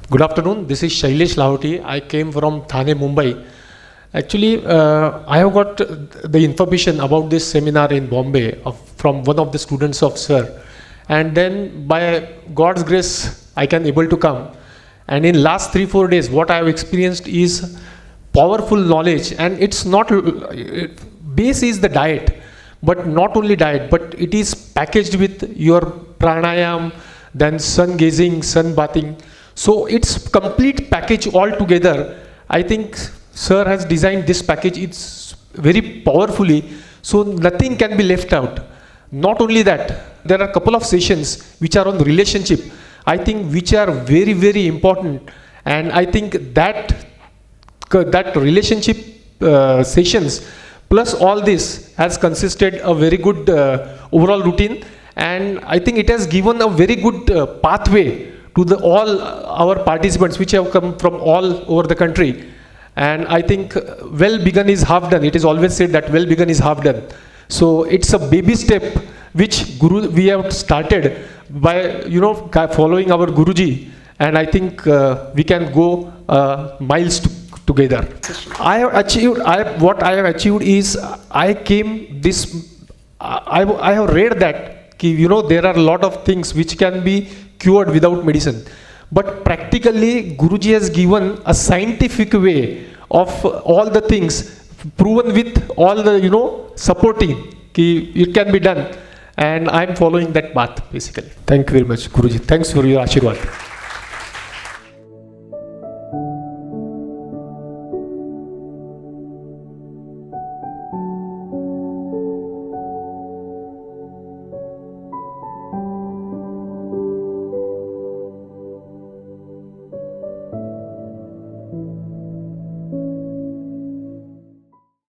Good afternoon. This is Shailesh Lahoti. I came from Thane, Mumbai. Actually, I have got the information about this seminar in Bombay from one of the students of Sir, and then by God's grace, I can able to come. And in last 3-4 days, what I have experienced is powerful knowledge, and it's not base is the diet, but not only diet, but it is packaged with your pranayam, then sun gazing, sun bathing. So it's complete package all together. I think Sir has designed this package. It's very powerfully, so nothing can be left out. Not only that, there are a couple of sessions which are on relationship. I think which are very, very important, and I think that relationship sessions plus all this has consisted a very good overall routine, and I think it has given a very good pathway to all our participants which have come from all over the country. And I think well begun is half done. It is always said that well begun is half done. So it's a baby step which we have started by following our Guruji, and I think we can go miles together. I have achieved. What I have achieved is I came this. I have read that there are a lot of things which can be cured without medicine, but practically Guruji has given a scientific way of all the things, proven with all the supporting it can be done, and I am following that path basically. Thank you very much, Guruji. Thanks for your Ashirwad.